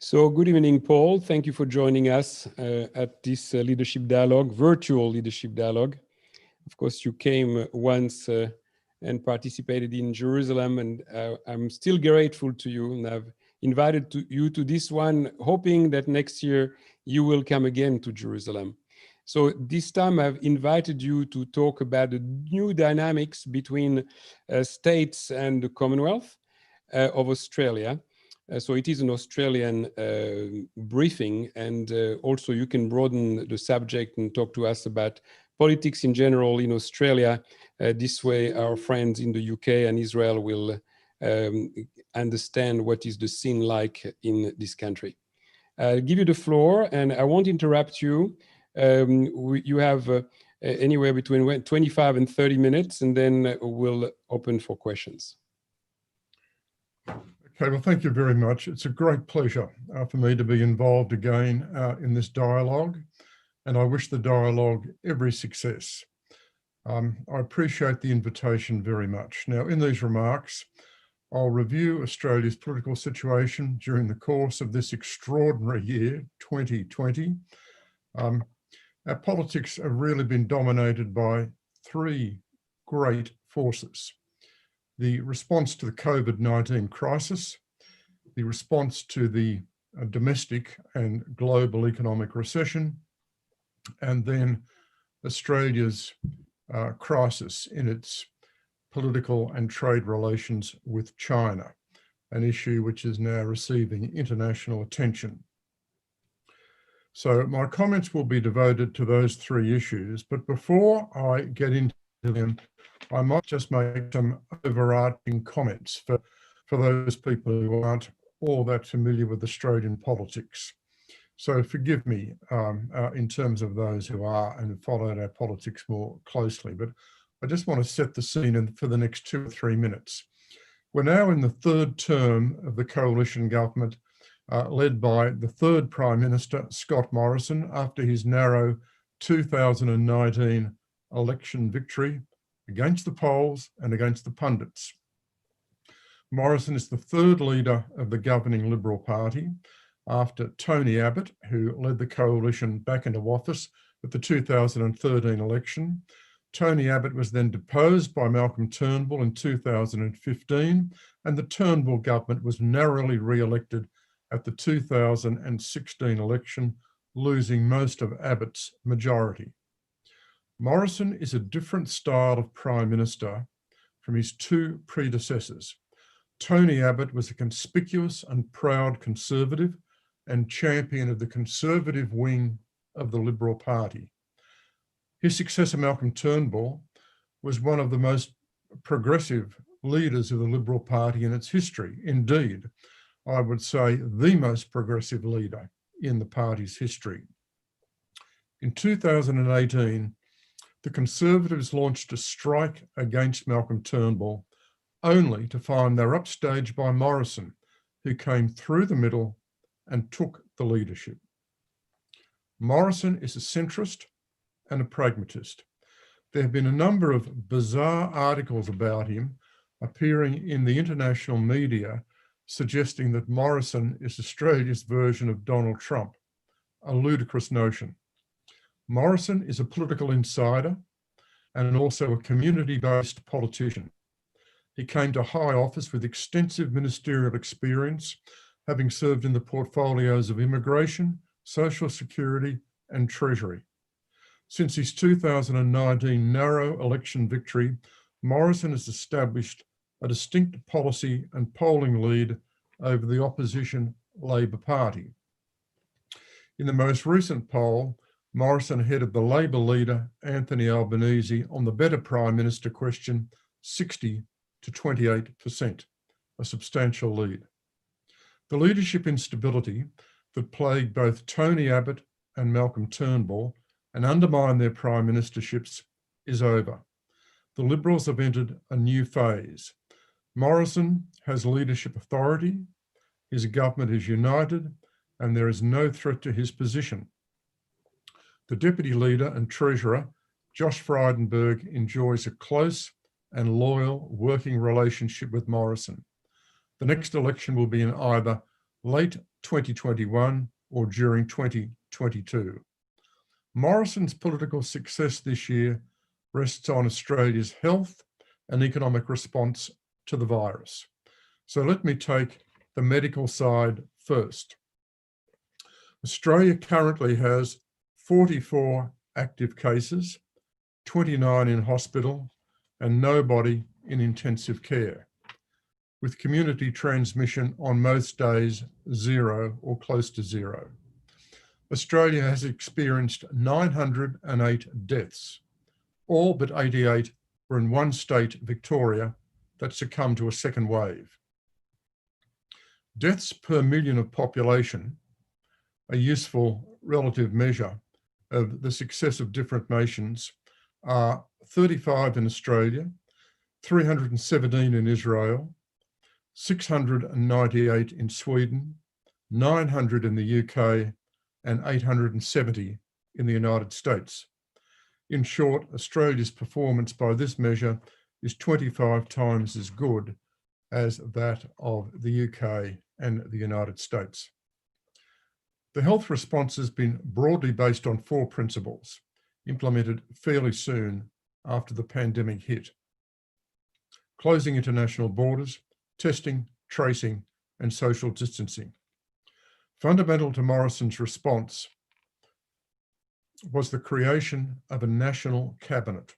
So good evening, Paul. Thank you for joining us at this leadership dialogue, virtual leadership dialogue. Of course, you came once and participated in Jerusalem, and I'm still grateful to you. And I've invited you to this one, hoping that next year you will come again to Jerusalem. So this time I've invited you to talk about the new dynamics between states and the Commonwealth of Australia. So it is an Australian briefing, and also you can broaden the subject and talk to us about politics in general in Australia. This way our friends in the UK and Israel will understand what is the scene like in this country. I'll give you the floor, and I won't interrupt you. You have anywhere between 25 and 30 minutes, and then we'll open for questions. Okay, well, thank you very much. It's a great pleasure for me to be involved again in this dialogue, and I wish the dialogue every success. I appreciate the invitation very much. Now, in these remarks, I'll review Australia's political situation during the course of this extraordinary year, 2020. Our politics have really been dominated by three great forces: the response to the COVID-19 crisis, the response to the domestic and global economic recession, and then Australia's crisis in its political and trade relations with China, an issue which is now receiving international attention. So my comments will be devoted to those three issues, but before I get into them, I might just make some overarching comments for those people who aren't all that familiar with Australian politics. So forgive me in terms of those who are and have followed our politics more closely, but I just want to set the scene for the next 2 or 3 minutes. We're now in the third term of the coalition government led by the third Prime Minister, Scott Morrison, after his narrow 2019 election victory against the polls and against the pundits. Morrison is the third leader of the governing Liberal Party after Tony Abbott, who led the coalition back into office at the 2013 election. Tony Abbott was then deposed by Malcolm Turnbull in 2015, and the Turnbull government was narrowly re-elected at the 2016 election, losing most of Abbott's majority. Morrison is a different style of Prime Minister from his two predecessors. Tony Abbott was a conspicuous and proud Conservative and champion of the Conservative wing of the Liberal Party. His successor, Malcolm Turnbull, was one of the most progressive leaders of the Liberal Party in its history. Indeed, I would say the most progressive leader in the party's history. In 2018, the Conservatives launched a strike against Malcolm Turnbull, only to find they're upstaged by Morrison, who came through the middle and took the leadership. Morrison is a centrist and a pragmatist. There have been a number of bizarre articles about him appearing in the international media suggesting that Morrison is Australia's version of Donald Trump, a ludicrous notion. Morrison is a political insider and also a community-based politician. He came to high office with extensive ministerial experience, having served in the portfolios of immigration, social security, and treasury. Since his 2019 narrow election victory, Morrison has established a distinct policy and polling lead over the opposition Labor Party. In the most recent poll, Morrison headed the Labor leader, Anthony Albanese, on the Better Prime Minister question, 60 to 28%, a substantial lead. The leadership instability that plagued both Tony Abbott and Malcolm Turnbull and undermined their prime ministerships is over. The Liberals have entered a new phase. Morrison has leadership authority, his government is united, and there is no threat to his position. The Deputy Leader and Treasurer, Josh Frydenberg, enjoys a close and loyal working relationship with Morrison. The next election will be in either late 2021 or during 2022. Morrison's political success this year rests on Australia's health and economic response to the virus. So let me take the medical side first. Australia currently has 44 active cases, 29 in hospital, and nobody in intensive care, with community transmission on most days 0 or close to 0. Australia has experienced 908 deaths. All but 88 were in one state, Victoria, that succumbed to a second wave. Deaths per million of population, a useful relative measure of the success of different nations, are 35 in Australia, 317 in Israel, 698 in Sweden, 900 in the UK, and 870 in the United States. In short, Australia's performance by this measure is 25 times as good as that of the UK and the United States. The health response has been broadly based on 4 principles, implemented fairly soon after the pandemic hit: closing international borders, testing, tracing, and social distancing. Fundamental to Morrison's response was the creation of a national cabinet.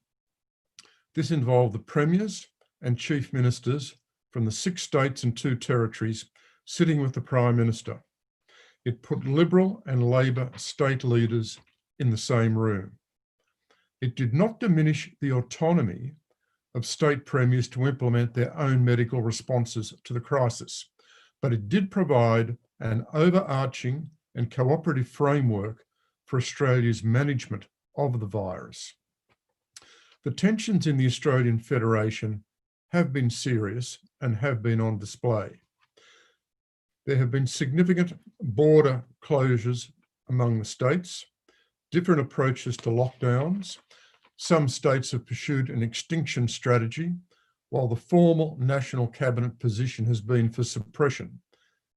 This involved the premiers and chief ministers from the 6 states and 2 territories sitting with the Prime Minister. It put Liberal and Labor state leaders in the same room. It did not diminish the autonomy of state premiers to implement their own medical responses to the crisis, but it did provide an overarching and cooperative framework for Australia's management of the virus. The tensions in the Australian Federation have been serious and have been on display. There have been significant border closures among the states, different approaches to lockdowns. Some states have pursued an extinction strategy, while the formal national cabinet position has been for suppression,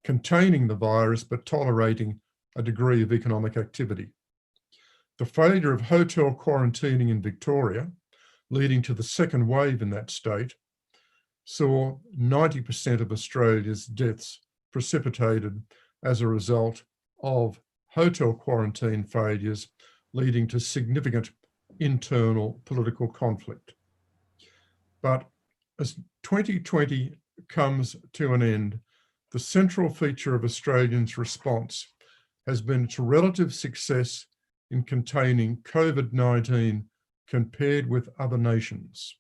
containing the virus but tolerating a degree of economic activity. The failure of hotel quarantining in Victoria, leading to the second wave in that state, saw 90% of Australia's deaths precipitated as a result of hotel quarantine failures, leading to significant internal political conflict. But as 2020 comes to an end, the central feature of Australians' response has been its relative success in containing COVID-19 compared with other nations.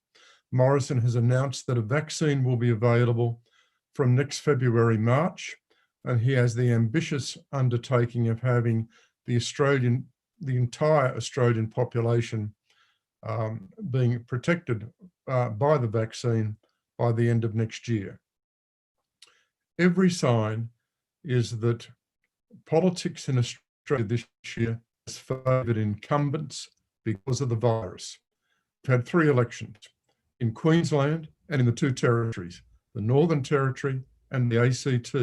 Morrison has announced that a vaccine will be available from next February, March, and he has the ambitious undertaking of having the entire Australian population being protected by the vaccine by the end of next year. Every sign is that politics in Australia this year has favoured incumbents because of the virus. We've had 3 elections in Queensland and in the 2 territories, the Northern Territory and the ACT,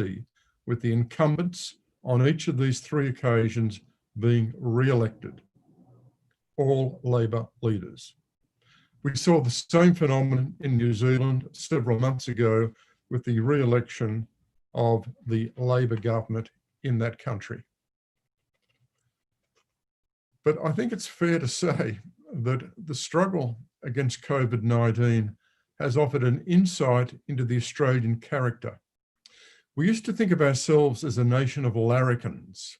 with the incumbents on each of these 3 occasions being re-elected, all Labor leaders. We saw the same phenomenon in New Zealand several months ago with the re-election of the Labor government in that country. But I think it's fair to say that the struggle against COVID-19 has offered an insight into the Australian character. We used to think of ourselves as a nation of larrikins,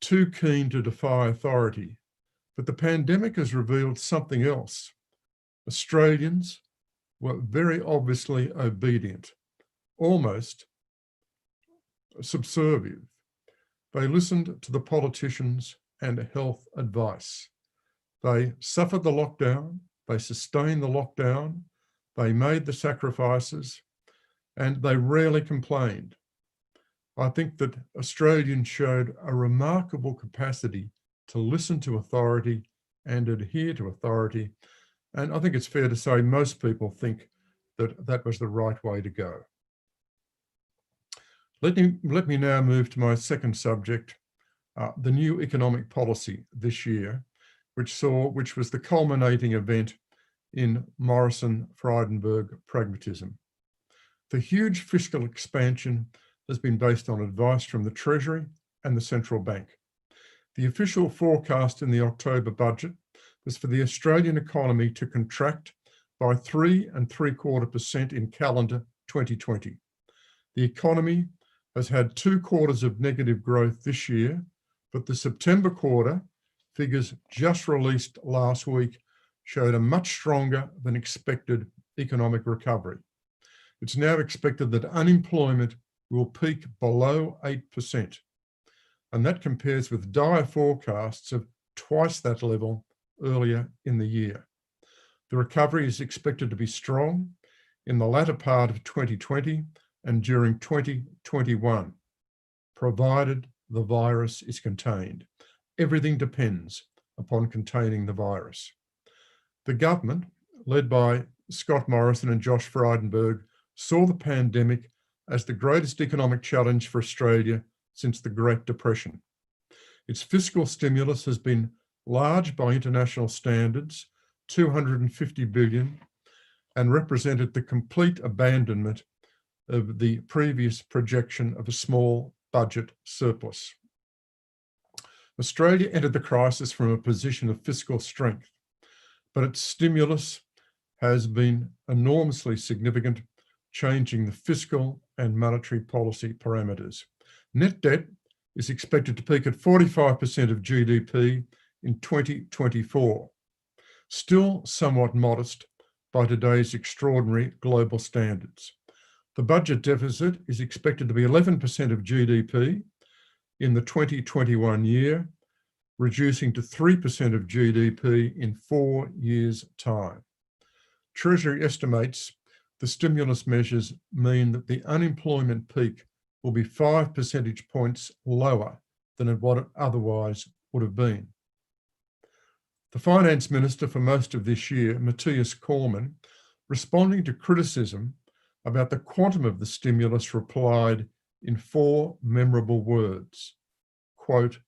too keen to defy authority, but the pandemic has revealed something else. Australians were very obviously obedient, almost subservient. They listened to the politicians and health advice. They suffered the lockdown, they sustained the lockdown, they made the sacrifices, and they rarely complained. I think that Australians showed a remarkable capacity to listen to authority and adhere to authority. And I think it's fair to say most people think that that was the right way to go. Let me now move to my second subject, the new economic policy this year, which was the culminating event in Morrison-Frydenberg pragmatism. The huge fiscal expansion has been based on advice from the Treasury and the Central Bank. The official forecast in the October budget was for the Australian economy to contract by 3.75% in calendar 2020. The economy has had 2 quarters of negative growth this year, but the September quarter, figures just released last week, showed a much stronger than expected economic recovery. It's now expected that unemployment will peak below 8%, and that compares with dire forecasts of twice that level earlier in the year. The recovery is expected to be strong in the latter part of 2020 and during 2021, provided the virus is contained. Everything depends upon containing the virus. The government, led by Scott Morrison and Josh Frydenberg, saw the pandemic as the greatest economic challenge for Australia since the Great Depression. Its fiscal stimulus has been large by international standards, $250 billion, and represented the complete abandonment of the previous projection of a small budget surplus. Australia entered the crisis from a position of fiscal strength, but its stimulus has been enormously significant, changing the fiscal and monetary policy parameters. Net debt is expected to peak at 45% of GDP in 2024, still somewhat modest by today's extraordinary global standards. The budget deficit is expected to be 11% of GDP in the 2021 year, reducing to 3% of GDP in 4 years' time. Treasury estimates the stimulus measures mean that the unemployment peak will be 5 percentage points lower than what it otherwise would have been. The Finance Minister for most of this year, Matthias Cormann, responding to criticism about the quantum of the stimulus, replied in 4 memorable words, quote,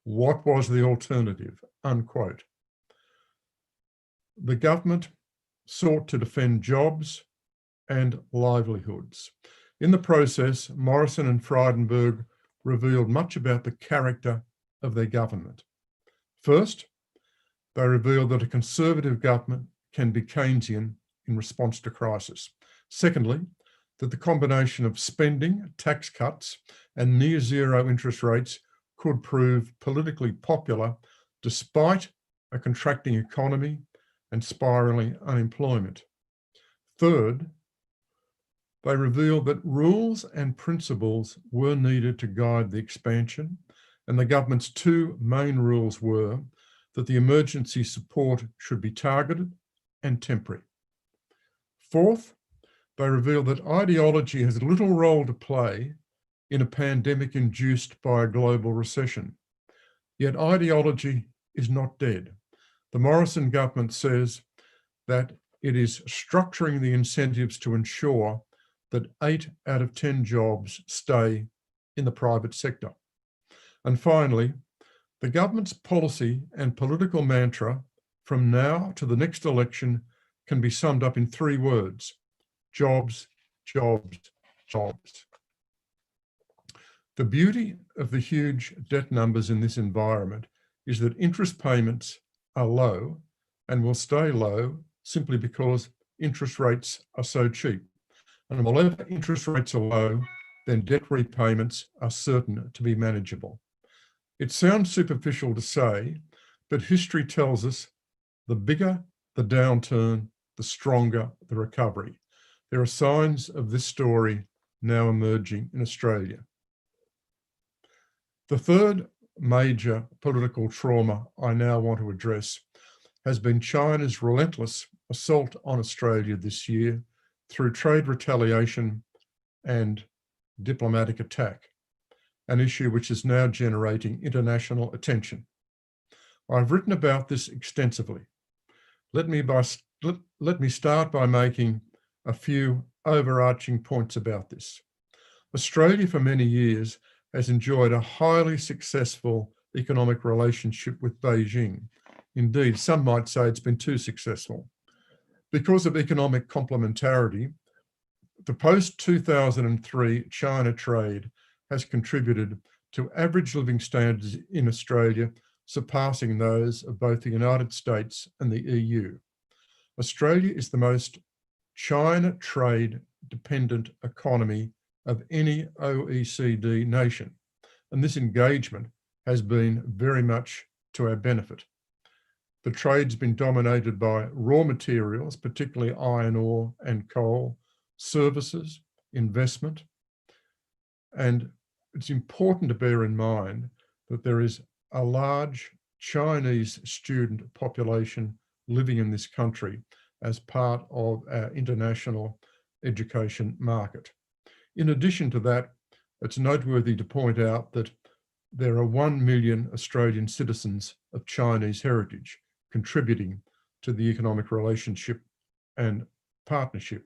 "What was the alternative?" unquote. The government sought to defend jobs and livelihoods. In the process, Morrison and Frydenberg revealed much about the character of their government. First, they revealed that a conservative government can be Keynesian in response to crisis. Secondly, that the combination of spending, tax cuts, and near zero interest rates could prove politically popular despite a contracting economy and spiraling unemployment. Third, they revealed that rules and principles were needed to guide the expansion, and the government's 2 main rules were that the emergency support should be targeted and temporary. Fourth, they revealed that ideology has little role to play in a pandemic induced by a global recession. Yet ideology is not dead. The Morrison government says that it is structuring the incentives to ensure that 8 out of 10 jobs stay in the private sector. And finally, the government's policy and political mantra from now to the next election can be summed up in 3 words: jobs, jobs, jobs. The beauty of the huge debt numbers in this environment is that interest payments are low and will stay low simply because interest rates are so cheap. And whenever interest rates are low, then debt repayments are certain to be manageable. It sounds superficial to say, but history tells us the bigger the downturn, the stronger the recovery. There are signs of this story now emerging in Australia. The third major political trauma I now want to address has been China's relentless assault on Australia this year through trade retaliation and diplomatic attack, an issue which is now generating international attention. I've written about this extensively. Let me start by making a few overarching points about this. Australia for many years has enjoyed a highly successful economic relationship with Beijing. Indeed, some might say it's been too successful. Because of economic complementarity, the post-2003 China trade has contributed to average living standards in Australia surpassing those of both the United States and the EU. Australia is the most China trade dependent economy of any OECD nation, and this engagement has been very much to our benefit. The trade's been dominated by raw materials, particularly iron ore and coal, services, investment, and it's important to bear in mind that there is a large Chinese student population living in this country as part of our international education market. In addition to that, it's noteworthy to point out that there are 1 million Australian citizens of Chinese heritage contributing to the economic relationship and partnership.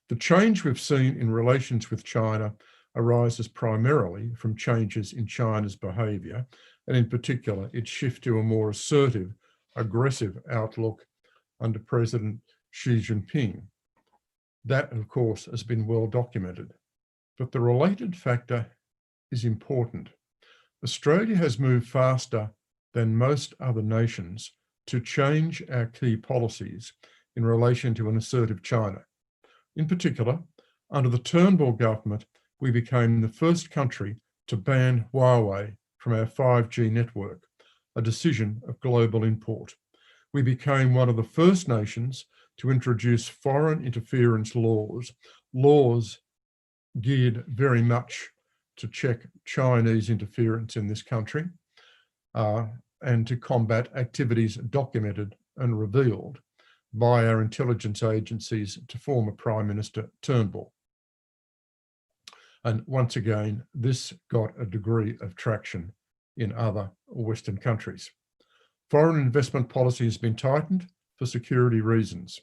The change we've seen in relations with China arises primarily from changes in China's behaviour, and in particular, its shift to a more assertive, aggressive outlook under President Xi Jinping. That, of course, has been well documented. But the related factor is important. Australia has moved faster than most other nations to change our key policies in relation to an assertive China. In particular, under the Turnbull government, we became the first country to ban Huawei from our 5G network, a decision of global import. We became one of the first nations to introduce foreign interference laws geared very much to check Chinese interference in this country and to combat activities documented and revealed by our intelligence agencies to former Prime Minister Turnbull. And once again, this got a degree of traction in other Western countries. Foreign investment policy has been tightened for security reasons.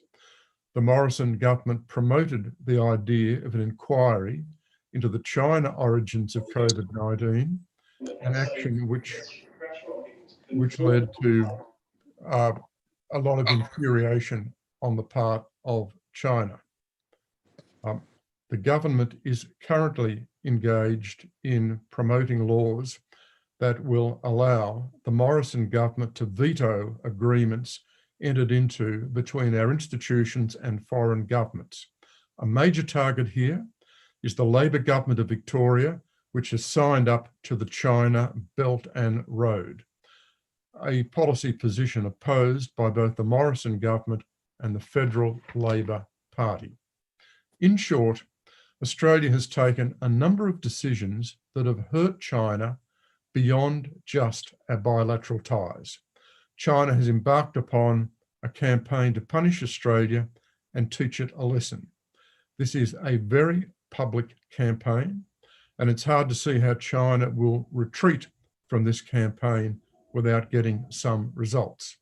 The Morrison government promoted the idea of an inquiry into the China origins of COVID-19, an action which led to a lot of infuriation on the part of China. The government is currently engaged in promoting laws that will allow the Morrison government to veto agreements entered into between our institutions and foreign governments. A major target here is the Labor government of Victoria, which has signed up to the China Belt and Road, a policy position opposed by both the Morrison government and the Federal Labor Party. In short, Australia has taken a number of decisions that have hurt China beyond just our bilateral ties. China has embarked upon a campaign to punish Australia and teach it a lesson. This is a very public campaign, and it's hard to see how China will retreat from this campaign without getting some results.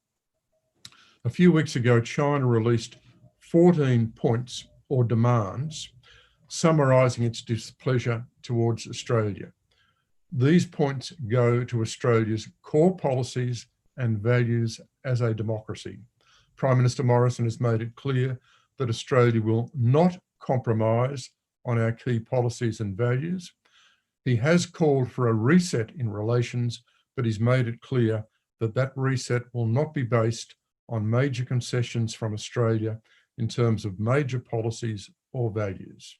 A few weeks ago, China released 14 points or demands summarising its displeasure towards Australia. These points go to Australia's core policies and values as a democracy. Prime Minister Morrison has made it clear that Australia will not compromise on our key policies and values. He has called for a reset in relations, but he's made it clear that that reset will not be based on major concessions from Australia in terms of major policies or values.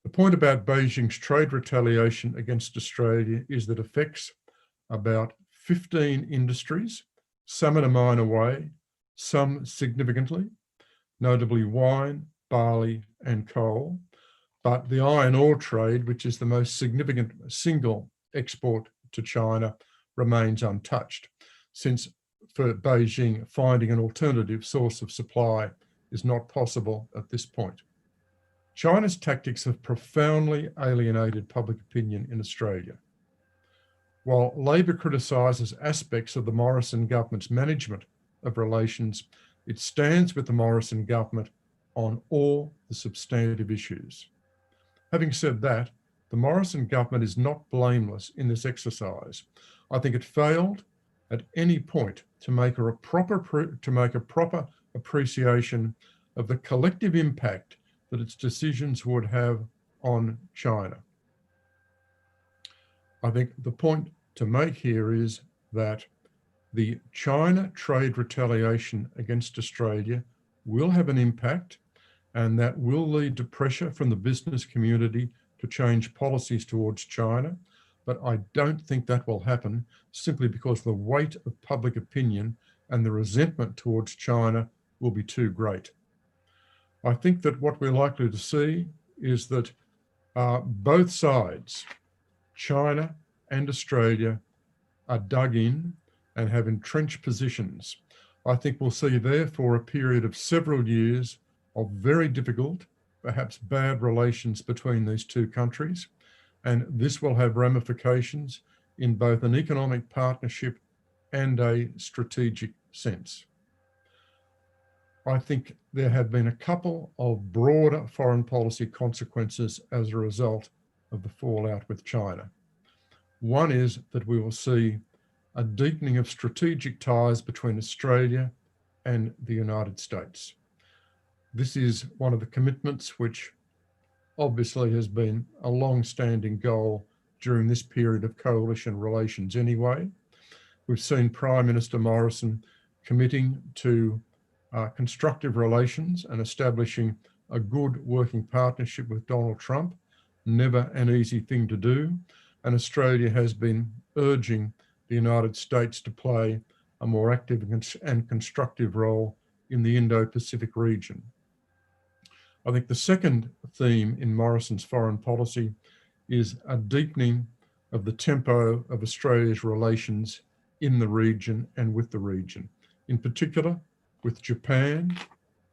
The point about Beijing's trade retaliation against Australia is that it affects about 15 industries, some in a minor way, some significantly, notably wine, barley, and coal. But the iron ore trade, which is the most significant single export to China, remains untouched, since for Beijing, finding an alternative source of supply is not possible at this point. China's tactics have profoundly alienated public opinion in Australia. While Labor criticises aspects of the Morrison government's management of relations, it stands with the Morrison government on all the substantive issues. Having said that, the Morrison government is not blameless in this exercise. I think it failed at any point to make a proper appreciation of the collective impact that its decisions would have on China. I think the point to make here is that the China trade retaliation against Australia will have an impact, and that will lead to pressure from the business community to change policies towards China. But I don't think that will happen simply because the weight of public opinion and the resentment towards China will be too great. I think that what we're likely to see is that both sides, China and Australia, are dug in and have entrenched positions. I think we'll see therefore a period of several years of very difficult, perhaps bad relations between these two countries. And this will have ramifications in both an economic partnership and a strategic sense. I think there have been a couple of broader foreign policy consequences as a result of the fallout with China. One is that we will see a deepening of strategic ties between Australia and the United States. This is one of the commitments which obviously has been a long-standing goal during this period of coalition relations anyway. We've seen Prime Minister Morrison committing to constructive relations and establishing a good working partnership with Donald Trump. Never an easy thing to do. And Australia has been urging the United States to play a more active and constructive role in the Indo-Pacific region. I think the second theme in Morrison's foreign policy is a deepening of the tempo of Australia's relations in the region and with the region, in particular with Japan,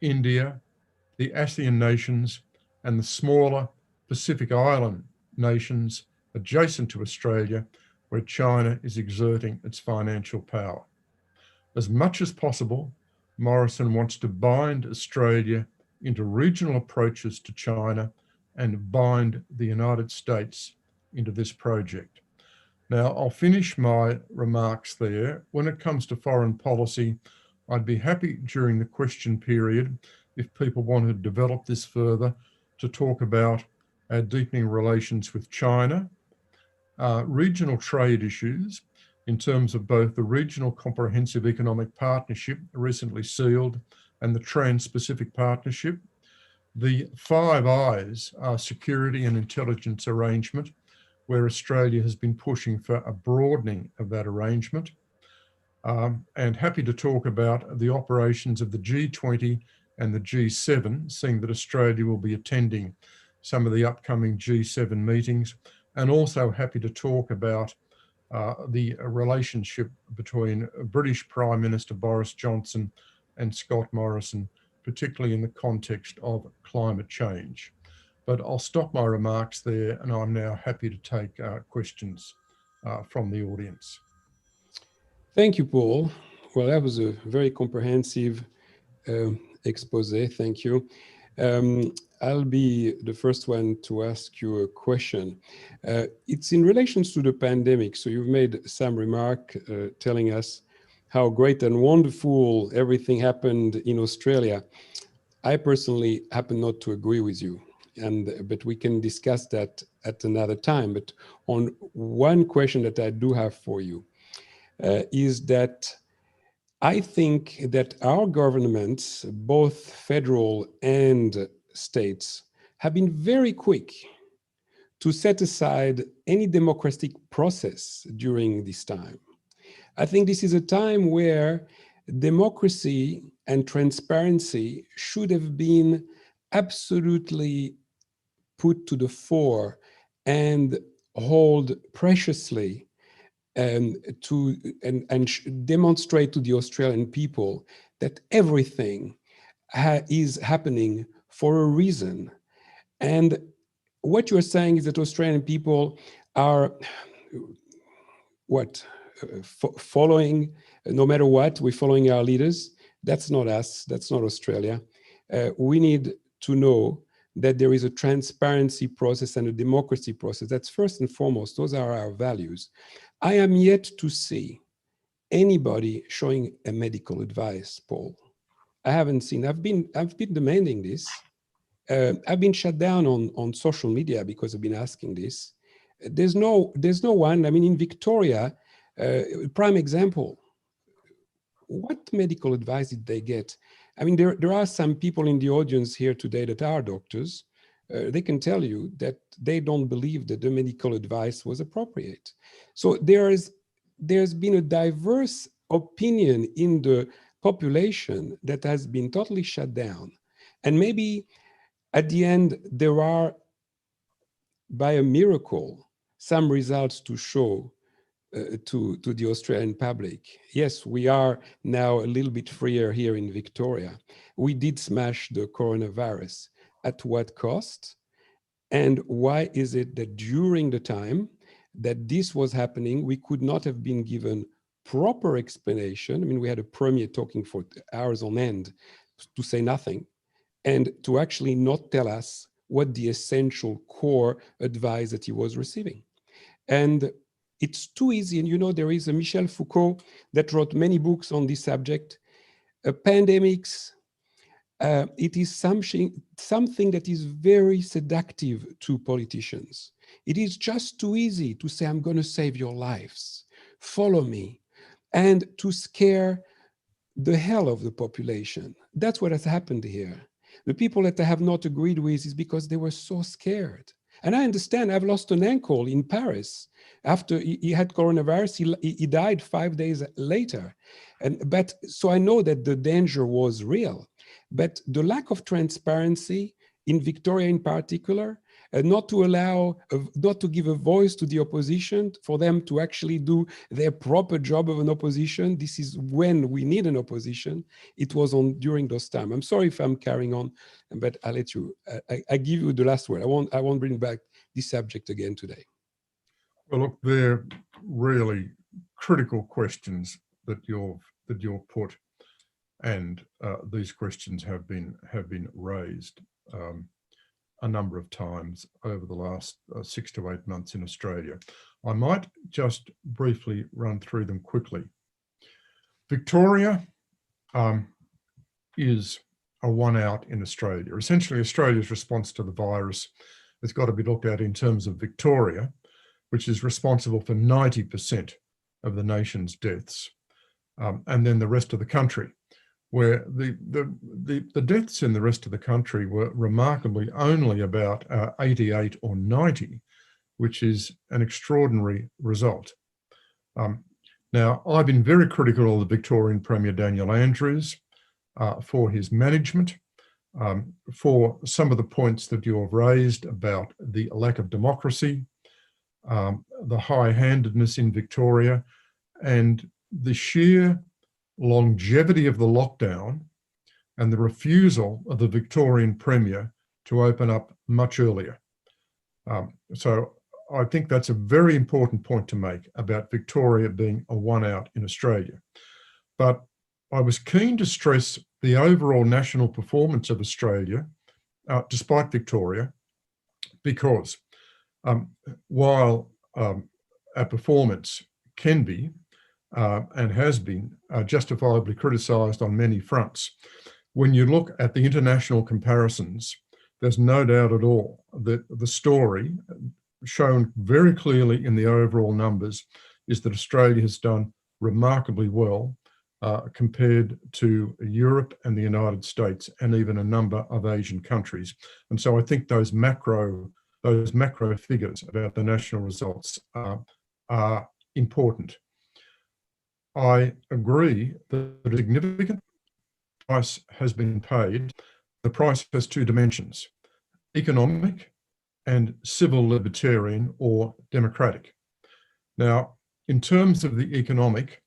India, the ASEAN nations, and the smaller Pacific Island nations adjacent to Australia, where China is exerting its financial power. As much as possible, Morrison wants to bind Australia into regional approaches to China and bind the United States into this project. Now, I'll finish my remarks there. When it comes to foreign policy, I'd be happy during the question period, if people want to develop this further, to talk about our deepening relations with China, regional trade issues in terms of both the Regional Comprehensive Economic Partnership recently sealed and the Trans-Pacific Partnership, the Five Eyes security and intelligence arrangement, where Australia has been pushing for a broadening of that arrangement, and happy to talk about the operations of the G20 and the G7, seeing that Australia will be attending some of the upcoming G7 meetings, and also happy to talk about the relationship between British Prime Minister Boris Johnson and Scott Morrison, particularly in the context of climate change. But I'll stop my remarks there, and I'm now happy to take questions from the audience. Thank you, Paul. Well, that was a very comprehensive expose. Thank you. I'll be the first one to ask you a question. It's in relation to the pandemic. So you've made some remark telling us how great and wonderful everything happened in Australia. I personally happen not to agree with you, but we can discuss that at another time. But on one question that I do have for you is that I think that our governments, both federal and states, have been very quick to set aside any democratic process during this time. I think this is a time where democracy and transparency should have been absolutely put to the fore and hold preciously and demonstrate to the Australian people that everything is happening for a reason. And what you're saying is that Australian people are following, no matter what, we're following our leaders. That's not us, that's not Australia. We need to know that there is a transparency process and a democracy process. That's first and foremost. Those are our values. I am yet to see anybody showing a medical advice, Paul. I haven't seen. I've been demanding this. I've been shut down on social media because I've been asking this. There's no one. I mean, in Victoria, prime example. What medical advice did they get? I mean, there are some people in the audience here today that are doctors. They can tell you that they don't believe that the medical advice was appropriate. So there's been a diverse opinion in the population that has been totally shut down. And maybe at the end, there are, by a miracle, some results to show to the Australian public. Yes, we are now a little bit freer here in Victoria. We did smash the coronavirus. At what cost? And why is it that during the time that this was happening, we could not have been given proper explanation? I mean, we had a premier talking for hours on end to say nothing and to actually not tell us what the essential core advice that he was receiving. And it's too easy. And you know, there is a Michel Foucault that wrote many books on this subject. Pandemics, it is something that is very seductive to politicians. It is just too easy to say, I'm going to save your lives, follow me, and to scare the hell of the population. That's what has happened here. The people that I have not agreed with is because they were so scared. And I understand. I've lost an uncle in Paris. After he had coronavirus, he died 5 days later. But so I know that the danger was real. But the lack of transparency in Victoria in particular, not to give a voice to the opposition, for them to actually do their proper job of an opposition. This is when we need an opposition. It was during those times. I'm sorry if I'm carrying on, but I'll let you. I give you the last word. I won't bring back this subject again today. Well, look, they're really critical questions that you've put, and these questions have been raised a number of times over the last 6 to 8 months in Australia. I might just briefly run through them quickly. Victoria is a one out in Australia. Essentially, Australia's response to the virus has got to be looked at in terms of Victoria, which is responsible for 90% of the nation's deaths, and then the rest of the country, where the deaths in the rest of the country were remarkably only about 88 or 90, which is an extraordinary result. Now, I've been very critical of the Victorian Premier Daniel Andrews for his management, for some of the points that you have raised about the lack of democracy, the high-handedness in Victoria, and the sheer longevity of the lockdown and the refusal of the Victorian Premier to open up much earlier. So I think that's a very important point to make about Victoria being a one out in Australia. But I was keen to stress the overall national performance of Australia, despite Victoria, because while our performance can be and has been justifiably criticised on many fronts, when you look at the international comparisons, there's no doubt at all that the story shown very clearly in the overall numbers is that Australia has done remarkably well compared to Europe and the United States and even a number of Asian countries. And so I think those macro figures about the national results are important. I agree that a significant price has been paid. The price has two dimensions: economic and civil libertarian or democratic. Now, in terms of the economic,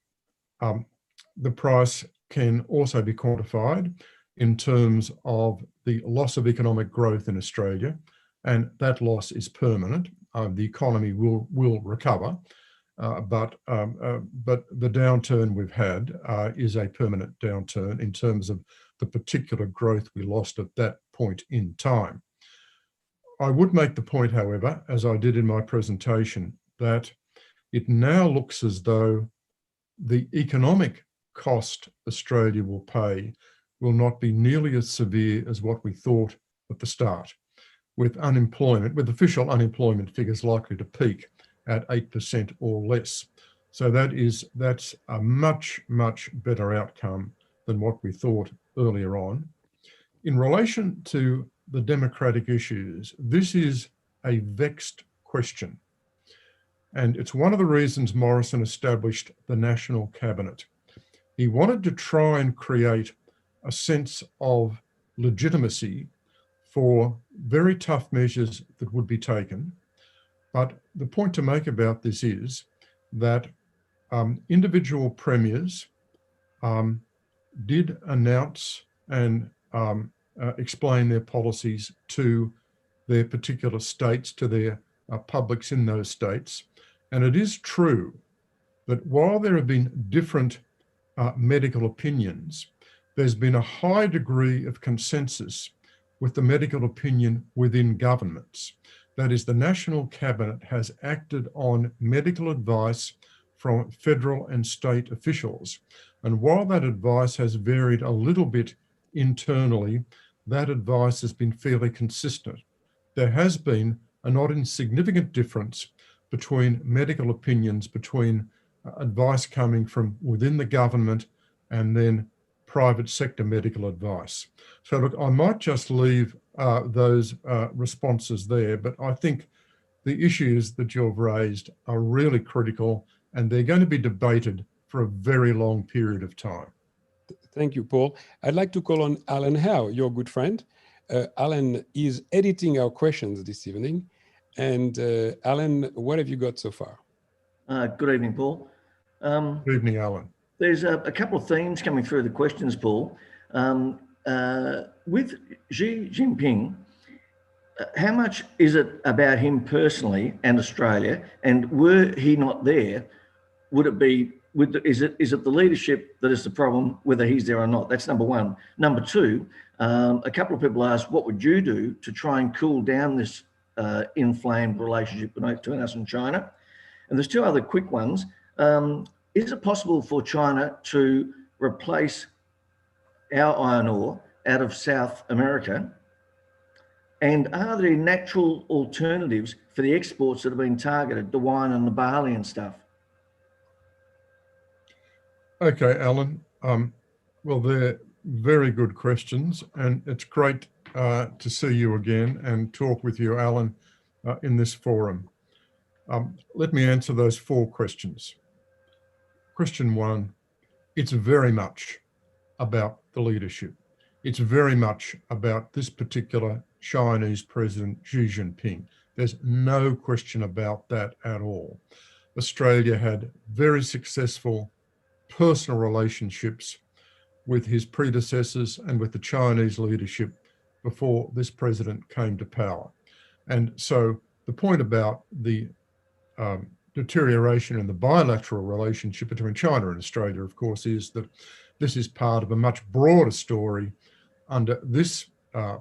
the price can also be quantified in terms of the loss of economic growth in Australia, and that loss is permanent. The economy will recover, but the downturn we've had is a permanent downturn in terms of the particular growth we lost at that point in time. I would make the point, however, as I did in my presentation, that it now looks as though the economic cost Australia will pay will not be nearly as severe as what we thought at the start, with official unemployment figures likely to peak at 8% or less. So that's a much, much better outcome than what we thought earlier on. In relation to the democratic issues, this is a vexed question. And it's one of the reasons Morrison established the National Cabinet. He wanted to try and create a sense of legitimacy for very tough measures that would be taken. But the point to make about this is that individual premiers did announce and explain their policies to their particular states, to their publics in those states. And it is true that while there have been different medical opinions, there's been a high degree of consensus with the medical opinion within governments. That is, the National Cabinet has acted on medical advice from federal and state officials. And while that advice has varied a little bit internally, that advice has been fairly consistent. There has been a not insignificant difference between medical opinions, between advice coming from within the government and then private sector medical advice. So look, I might just leave those responses there, but I think the issues that you've raised are really critical and they're going to be debated for a very long period of time. Thank you, Paul. I'd like to call on Alan Howe, your good friend. Alan is editing our questions this evening. And Alan, what have you got so far? Good evening, Paul. Good evening, Alan. There's a couple of themes coming through the questions, Paul. With Xi Jinping, how much is it about him personally and Australia? And were he not there, would it be, is it the leadership that is the problem, whether he's there or not? That's number one. Number two, a couple of people asked, what would you do to try and cool down this inflamed relationship between us and China? And there's two other quick ones. Is it possible for China to replace our iron ore out of South America? And are there natural alternatives for the exports that have been targeted, the wine and the barley and stuff? Okay, Alan. Well, they're very good questions, and it's great to see you again and talk with you, Alan, in this forum. Let me answer those four questions. Question one, it's very much about the leadership. It's very much about this particular Chinese President Xi Jinping. There's no question about that at all. Australia had very successful personal relationships with his predecessors and with the Chinese leadership before this president came to power. And so the point about the deterioration in the bilateral relationship between China and Australia, of course, is that this is part of a much broader story under this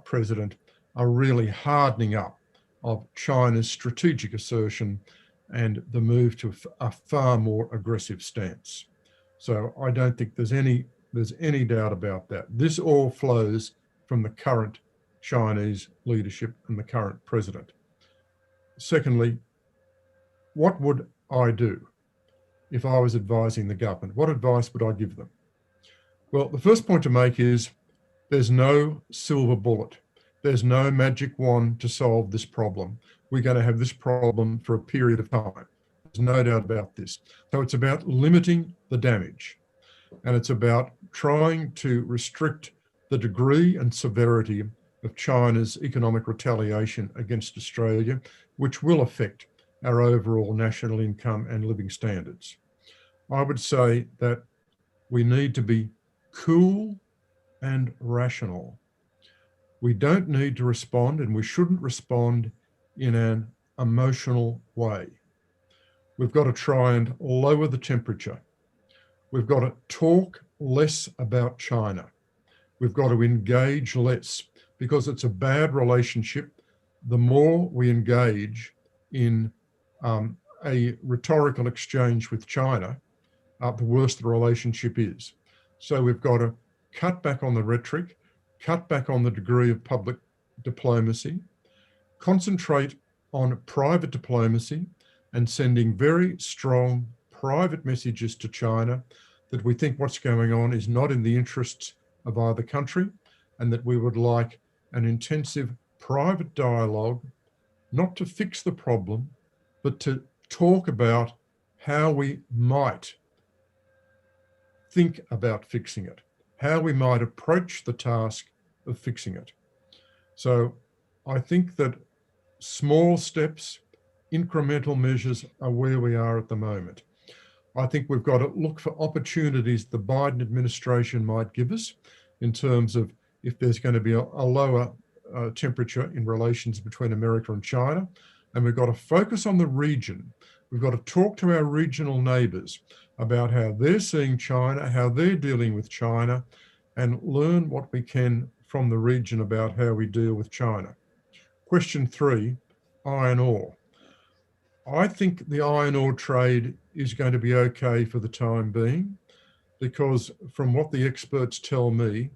president, a really hardening up of China's strategic assertion and the move to a far more aggressive stance. So I don't think there's any doubt about that. This all flows from the current Chinese leadership and the current president. Secondly, what would I do if I was advising the government? What advice would I give them? Well, the first point to make is there's no silver bullet. There's no magic wand to solve this problem. We're going to have this problem for a period of time. There's no doubt about this. So it's about limiting the damage, and it's about trying to restrict the degree and severity of China's economic retaliation against Australia, which will affect our overall national income and living standards. I would say that we need to be cool and rational. We don't need to respond, and we shouldn't respond in an emotional way. We've got to try and lower the temperature. We've got to talk less about China We've got to engage less, because it's a bad relationship. The more we engage in a rhetorical exchange with China, the worse the relationship is. So we've got to cut back on the rhetoric, cut back on the degree of public diplomacy, concentrate on private diplomacy and sending very strong private messages to China that we think what's going on is not in the interests of either country, and that we would like an intensive private dialogue, not to fix the problem, but to talk about how we might think about fixing it, how we might approach the task of fixing it. So I think that small steps, incremental measures are where we are at the moment. I think we've got to look for opportunities the Biden administration might give us in terms of if there's going to be a lower temperature in relations between America and China. And we've got to focus on the region. We've got to talk to our regional neighbours about how they're seeing China, how they're dealing with China, and learn what we can from the region about how we deal with China. Question 3, iron ore. I think the iron ore trade is going to be okay for the time being, because from what the experts tell me,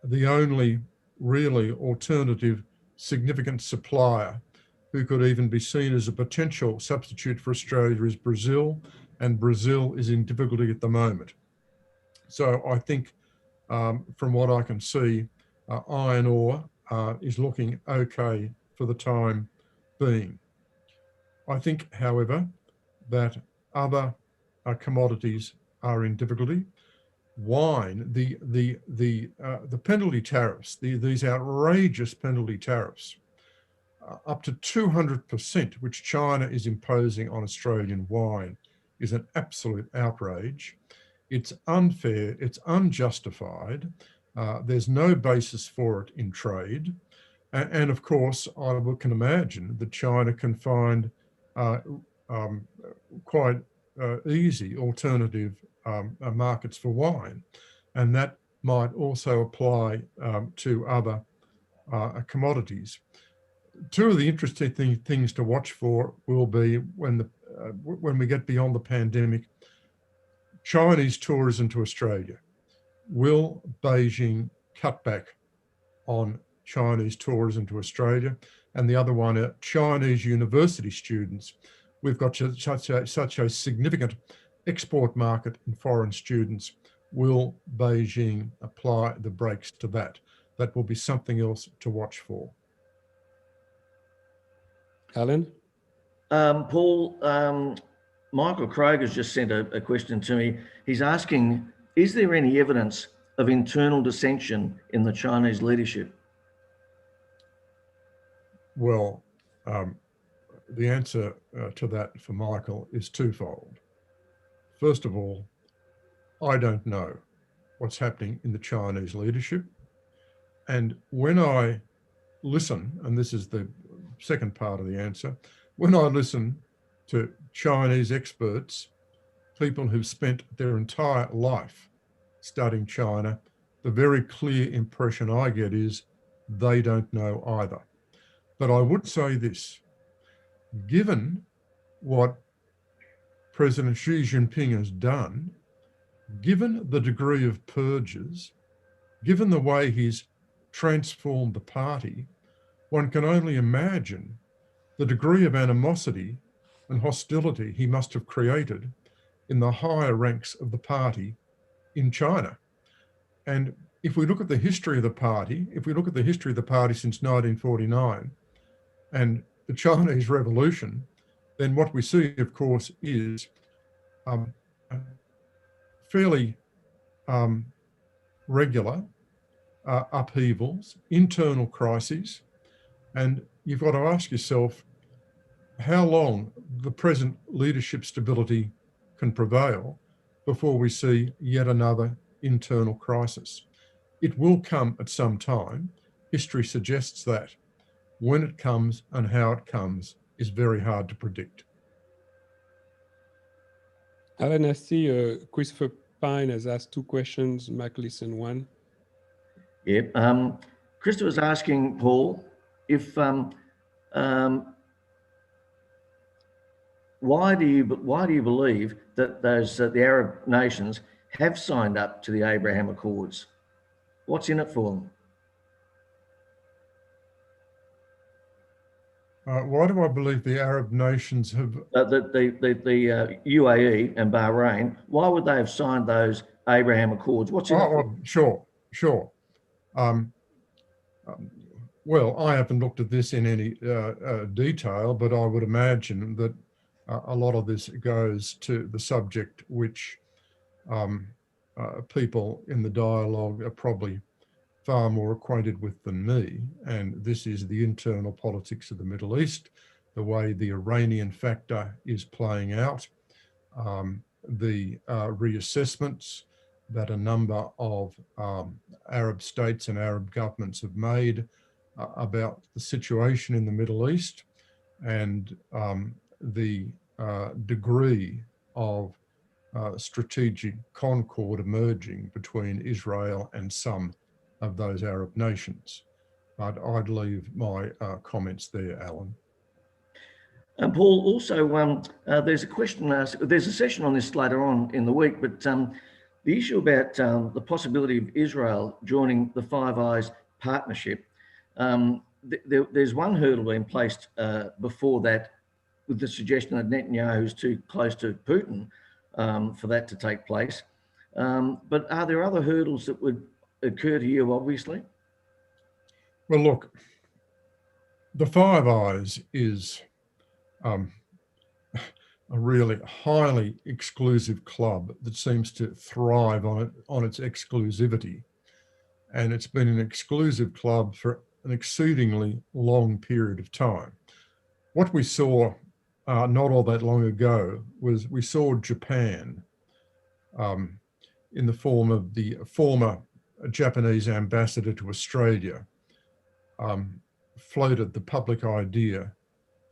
the only really alternative significant supplier who could even be seen as a potential substitute for Australia is Brazil, and Brazil is in difficulty at the moment. So I think from what I can see, iron ore is looking okay for the time being. I think, however, that other commodities are in difficulty. Wine, the penalty tariffs, these outrageous penalty tariffs, up to 200%, which China is imposing on Australian wine, is an absolute outrage. It's unfair, it's unjustified. There's no basis for it in trade. And of course, I can imagine that China can find quite easy alternative markets for wine. And that might also apply to other commodities. Two of the interesting things to watch for will be when we get beyond the pandemic, Chinese tourism to Australia. Will Beijing cut back on Chinese tourism to Australia? And the other one are Chinese university students. We've got such a significant export market in foreign students. Will Beijing apply the brakes to that? That will be something else to watch for. Alan? Paul, Michael Krog has just sent a question to me. He's asking, is there any evidence of internal dissension in the Chinese leadership? Well, the answer to that for Michael is twofold. First of all, I don't know what's happening in the Chinese leadership. And when I listen, and this is the second part of the answer, when I listen to Chinese experts, people who've spent their entire life studying China, the very clear impression I get is they don't know either. But I would say this, given what President Xi Jinping has done, given the degree of purges, given the way he's transformed the party, one can only imagine the degree of animosity and hostility he must have created in the higher ranks of the party in China. And if we look at the history of the party, since 1949 and the Chinese Revolution, then what we see, of course, is fairly regular upheavals, internal crises, and you've got to ask yourself how long the present leadership stability can prevail before we see yet another internal crisis. It will come at some time. History suggests that. When it comes and how it comes is very hard to predict. Alan, I see Christopher Pine has asked two questions, Mac listen one. Yeah. Christopher's asking Paul if why do you believe that the Arab nations have signed up to the Abraham Accords? What's in it for them? Why do I believe the Arab nations have... The UAE and Bahrain, why would they have signed those Abraham Accords? What's in it for them? Sure. Well, I haven't looked at this in any detail, but I would imagine that a lot of this goes to the subject which people in the dialogue are probably far more acquainted with than me, and this is the internal politics of the Middle East, the way the Iranian factor is playing out, the reassessments that a number of Arab states and Arab governments have made about the situation in the Middle East, and the degree of strategic concord emerging between Israel and some of those Arab nations. But I'd leave my comments there, Alan. And Paul, also, there's a question asked, there's a session on this later on in the week, but the issue about the possibility of Israel joining the Five Eyes partnership, there's one hurdle being placed before that, with the suggestion that Netanyahu is too close to Putin for that to take place. But are there other hurdles that would occur to you, obviously? Well, look, the Five Eyes is a really highly exclusive club that seems to thrive on its exclusivity. And it's been an exclusive club for an exceedingly long period of time. What we saw not all that long ago was we saw Japan in the form of the former Japanese ambassador to Australia floated the public idea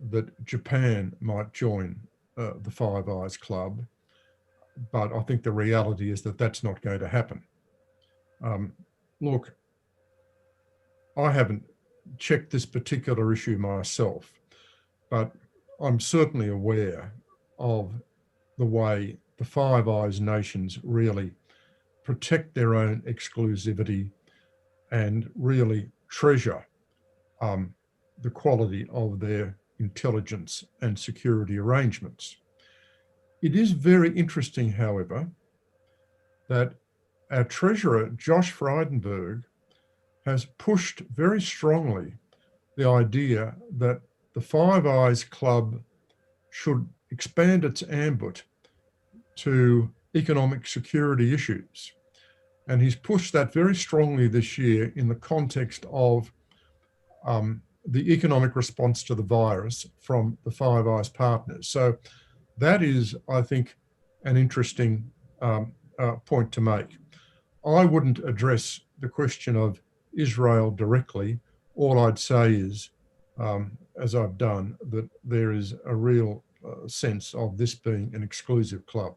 that Japan might join the Five Eyes Club, but I think the reality is that that's not going to happen. Look, I haven't checked this particular issue myself, but I'm certainly aware of the way the Five Eyes nations really protect their own exclusivity and really treasure the quality of their intelligence and security arrangements. It is very interesting, however, that our treasurer, Josh Frydenberg, has pushed very strongly the idea that the Five Eyes Club should expand its ambit to economic security issues. And he's pushed that very strongly this year in the context of the economic response to the virus from the Five Eyes partners. So that is, I think, an interesting point to make. I wouldn't address the question of Israel directly. All I'd say is, as I've done, that there is a real sense of this being an exclusive club.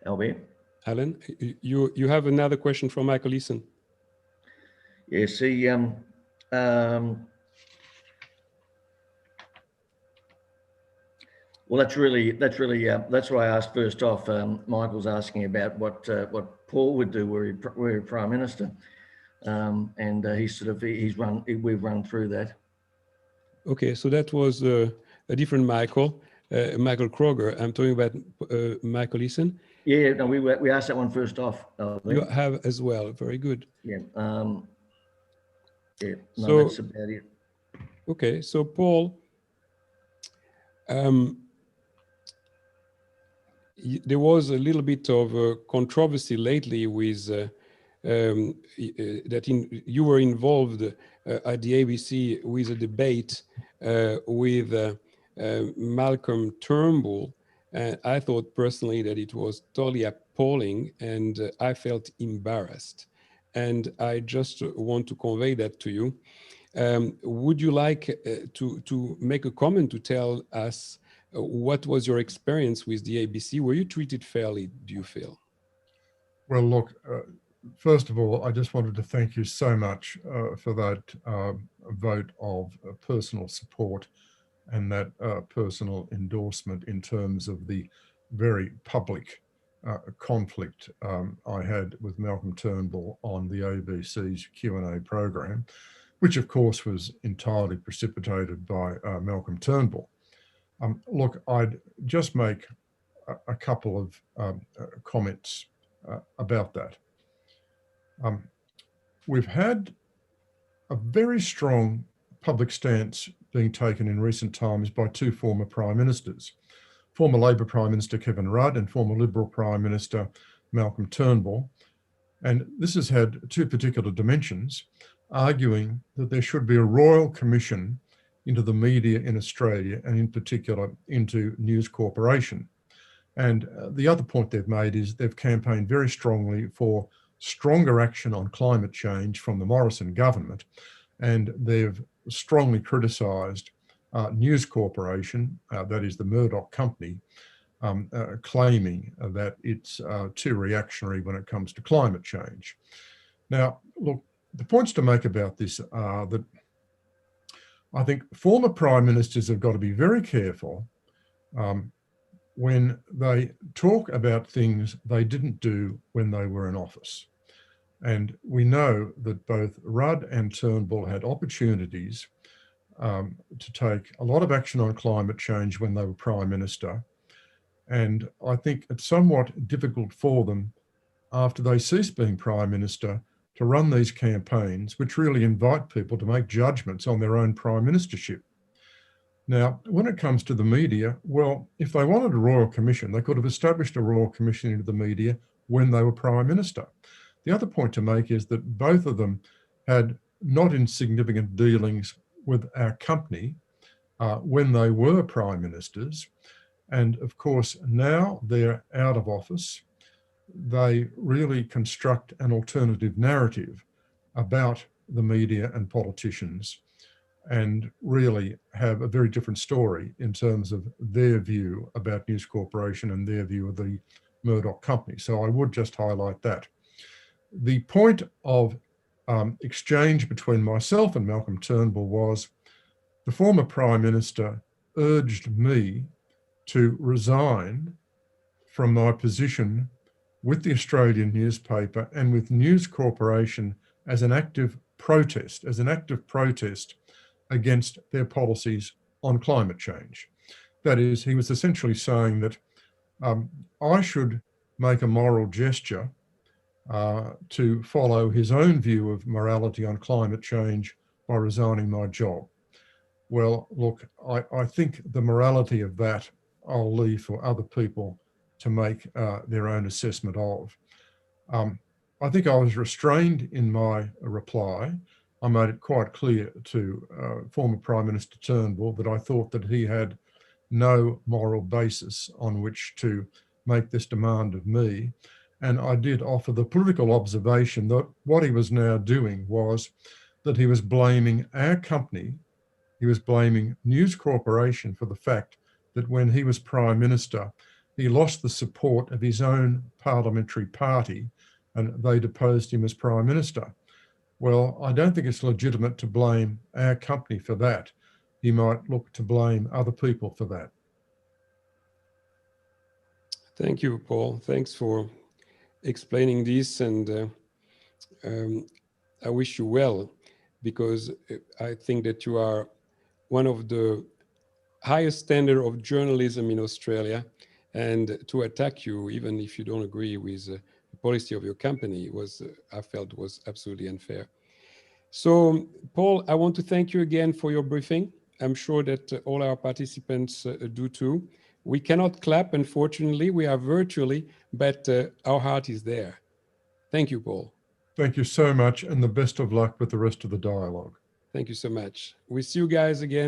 Albert? Alan, you have another question from Michael Eason. Yes, he, well, that's why I asked first off. Michael's asking about what Paul would do were he Prime Minister, and we've run through that. Okay, so that was a different Michael, Michael Kroger. I'm talking about Michael Eason. Yeah, no, we asked that one first off. You have as well. Very good. Yeah. Yeah. No, So that's about it. Okay, so Paul, there was a little bit of controversy lately with you were involved at the ABC with a debate with Malcolm Turnbull. And I thought personally that it was totally appalling, and I felt embarrassed. And I just want to convey that to you. Would you like to make a comment to tell us what was your experience with the ABC? Were you treated fairly, do you feel? Well, look, first of all, I just wanted to thank you so much for that vote of personal support and that personal endorsement in terms of the very public conflict I had with Malcolm Turnbull on the ABC's Q&A program, which of course was entirely precipitated by Malcolm Turnbull. Look, I'd just make a couple of comments about that. We've had a very strong public stance being taken in recent times by two former Prime Ministers, former Labor Prime Minister Kevin Rudd and former Liberal Prime Minister Malcolm Turnbull. And this has had two particular dimensions, arguing that there should be a royal commission into the media in Australia and in particular into News Corporation. And the other point they've made is they've campaigned very strongly for stronger action on climate change from the Morrison government. And they've strongly criticised News Corporation, that is the Murdoch company, claiming that it's too reactionary when it comes to climate change. Now, look, the points to make about this are that I think former Prime Ministers have got to be very careful when they talk about things they didn't do when they were in office. And we know that both Rudd and Turnbull had opportunities to take a lot of action on climate change when they were Prime Minister. And I think it's somewhat difficult for them after they cease being Prime Minister to run these campaigns, which really invite people to make judgments on their own Prime Ministership. Now, when it comes to the media, well, if they wanted a royal commission, they could have established a royal commission into the media when they were Prime Minister. The other point to make is that both of them had not insignificant dealings with our company when they were Prime Ministers. And of course, now they're out of office, they really construct an alternative narrative about the media and politicians and really have a very different story in terms of their view about News Corporation and their view of the Murdoch company. So I would just highlight that. The point of exchange between myself and Malcolm Turnbull was the former Prime Minister urged me to resign from my position with the Australian newspaper and with News Corporation as an active protest against their policies on climate change. That is, he was essentially saying that I should make a moral gesture to follow his own view of morality on climate change by resigning my job. Well, look, I think the morality of that I'll leave for other people to make their own assessment of. I think I was restrained in my reply. I made it quite clear to former Prime Minister Turnbull that I thought that he had no moral basis on which to make this demand of me. And I did offer the political observation that what he was now doing was that he was blaming our company, he was blaming News Corporation for the fact that when he was Prime Minister, he lost the support of his own parliamentary party and they deposed him as Prime Minister. Well, I don't think it's legitimate to blame our company for that. He might look to blame other people for that. Thank you, Paul. Thanks for explaining this, and I wish you well, because I think that you are one of the highest standard of journalism in Australia, and to attack you, even if you don't agree with the policy of your company, was I felt was absolutely unfair. So, Paul, I want to thank you again for your briefing. I'm sure that all our participants do too. We cannot clap, unfortunately. We are virtually, but our heart is there. Thank you, Paul. Thank you so much, and the best of luck with the rest of the dialogue. Thank you so much. We see you guys again.